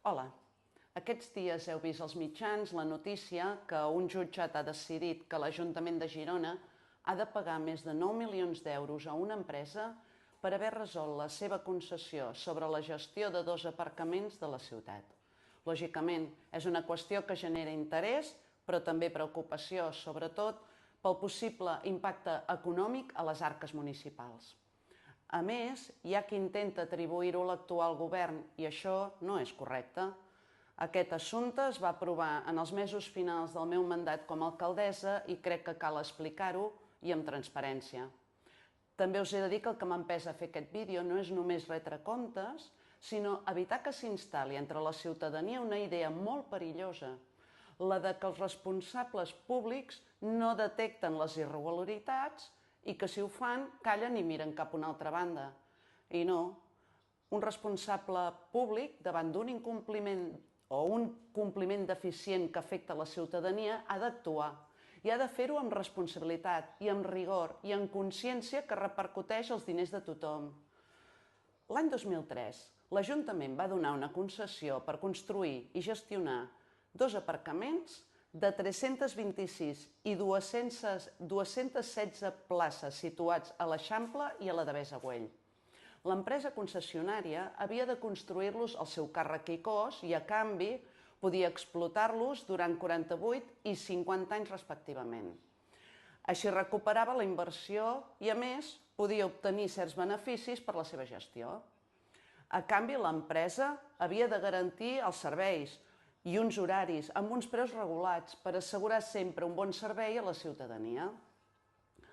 Hola, aquests dies heu vist als mitjans la notícia que un jutjat ha decidit que l'Ajuntament de Girona ha de pagar més de 9 milions d'euros a una empresa per haver resolt la seva concessió sobre la gestió de 2 aparcaments de la ciutat. Lògicament, és una qüestió que genera interès, però també preocupació, sobretot pel possible impacte econòmic a les arques municipals. A més, hi ha qui intenta atribuir-ho a l'actual govern i això no és correcte. Aquest assumpte es va aprovar en els mesos finals del meu mandat com a alcaldessa i crec que cal explicar-ho i amb transparència. També us he de dir que el que m'empesa a fer aquest vídeo no és només retre comptes, sinó evitar que s'instal·li entre la ciutadania una idea molt perillosa, la de que els responsables públics no detecten les irregularitats i que si ho fan callen i miren cap a una altra banda. I no, un responsable públic davant d'un incompliment o un compliment deficient que afecta la ciutadania ha d'actuar i ha de fer-ho amb responsabilitat i amb rigor i amb consciència que repercuteix els diners de tothom. L'any 2003, l'Ajuntament va donar una concessió per construir i gestionar 2 aparcaments de 326 i 216 places situats a l'Eixample i a la Devesa Güell. L'empresa concessionària havia de construir-los al seu càrrec i cost i, a canvi, podia explotar-los durant 48 i 50 anys respectivament. Així recuperava la inversió i, a més, podia obtenir certs beneficis per la seva gestió. A canvi, l'empresa havia de garantir els serveis i uns horaris amb uns preus regulats per assegurar sempre un bon servei a la ciutadania.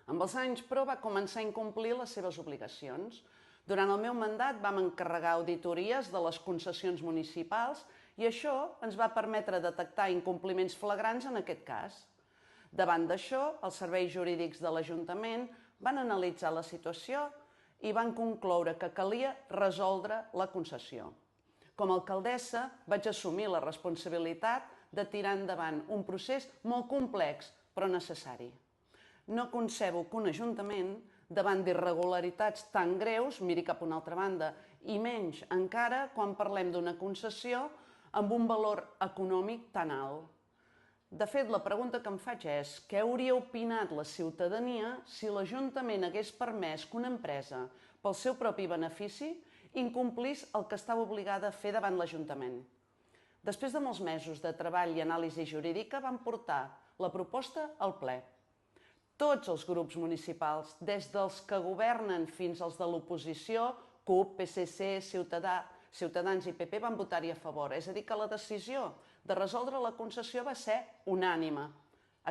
Amb els anys, però, va començar a incomplir les seves obligacions. Durant el meu mandat vam encarregar auditories de les concessions municipals i això ens va permetre detectar incompliments flagrants en aquest cas. Davant d'això, els serveis jurídics de l'Ajuntament van analitzar la situació i van concloure que calia resoldre la concessió. Com a alcaldessa vaig assumir la responsabilitat de tirar endavant un procés molt complex però necessari. No concebo que un ajuntament, davant d'irregularitats tan greus, miri cap a una altra banda, i menys encara quan parlem d'una concessió amb un valor econòmic tan alt. De fet, la pregunta que em faig és què hauria opinat la ciutadania si l'Ajuntament hagués permès que una empresa, pel seu propi benefici, incomplís el que estava obligada a fer davant l'Ajuntament. Després de molts mesos de treball i anàlisi jurídica, vam portar la proposta al ple. Tots els grups municipals, des dels que governen fins als de l'oposició, CUP, PSC, Ciutadans i PP, van votar-hi a favor. És a dir, que la decisió de resoldre la concessió va ser unànime.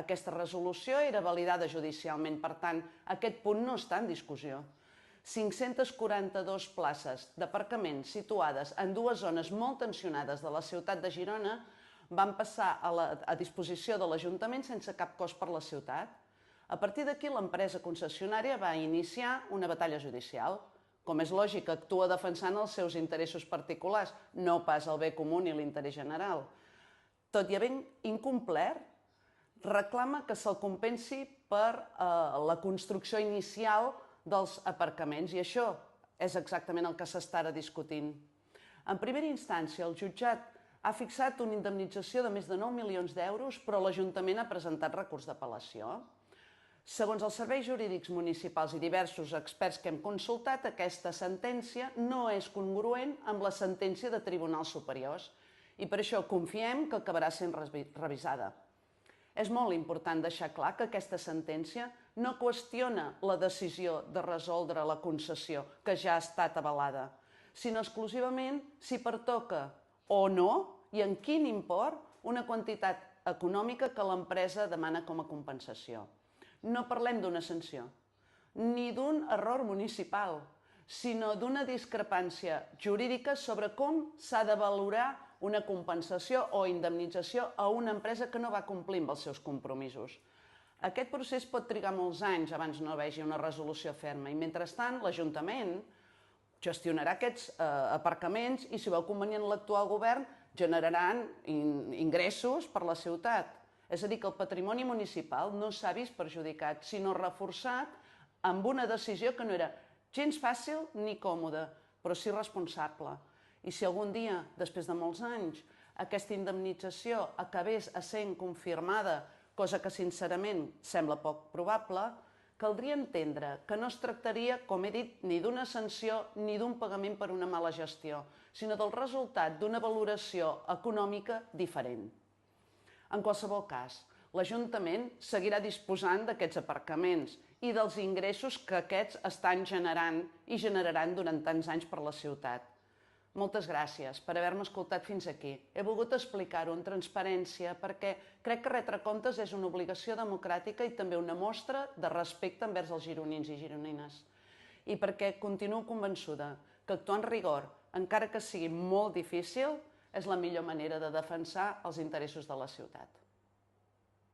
Aquesta resolució era validada judicialment, per tant, aquest punt no està en discussió. 542 places d'aparcaments situades en 2 zones molt tensionades de la ciutat de Girona van passar a disposició de l'Ajuntament sense cap cost per la ciutat. A partir d'aquí, l'empresa concessionària va iniciar una batalla judicial. Com és lògic, actua defensant els seus interessos particulars, no pas el bé comú ni l'interès general. Tot i haver incomplert, reclama que se'l compensi per la construcció inicial dels aparcaments, i això és exactament el que s'està ara discutint. En primera instància, el jutjat ha fixat una indemnització de més de 9 milions d'euros, però l'Ajuntament ha presentat recurs d'apel·lació. Segons els serveis jurídics municipals i diversos experts que hem consultat, aquesta sentència no és congruent amb la sentència de tribunals superiors i per això confiem que acabarà sent revisada. És molt important deixar clar que aquesta sentència no qüestiona la decisió de resoldre la concessió, que ja ha estat avalada, sinó exclusivament si pertoca o no i en quin import una quantitat econòmica que l'empresa demana com a compensació. No parlem d'una sanció, ni d'un error municipal, sinó d'una discrepància jurídica sobre com s'ha de valorar una compensació o indemnització a una empresa que no va complir amb els seus compromisos. Aquest procés pot trigar molts anys abans no vegi una resolució ferma i, mentrestant, l'Ajuntament gestionarà aquests aparcaments i, si veu convenient l'actual govern, generaran ingressos per la ciutat. És a dir, que el patrimoni municipal no s'ha vist perjudicat, sinó reforçat amb una decisió que no era gens fàcil ni còmoda, però sí responsable. I si algun dia, després de molts anys, aquesta indemnització acabés essent confirmada, cosa que sincerament sembla poc probable, caldria entendre que no es tractaria, com he dit, ni d'una sanció ni d'un pagament per una mala gestió, sinó del resultat d'una valoració econòmica diferent. En qualsevol cas, l'Ajuntament seguirà disposant d'aquests aparcaments i dels ingressos que aquests estan generant i generaran durant tants anys per la ciutat. Moltes gràcies per haver-me escoltat fins aquí. He volgut explicar-ho amb transparència perquè crec que retre comptes és una obligació democràtica i també una mostra de respecte envers els gironins i gironines. I perquè continuo convençuda que actuar amb rigor, encara que sigui molt difícil, és la millor manera de defensar els interessos de la ciutat.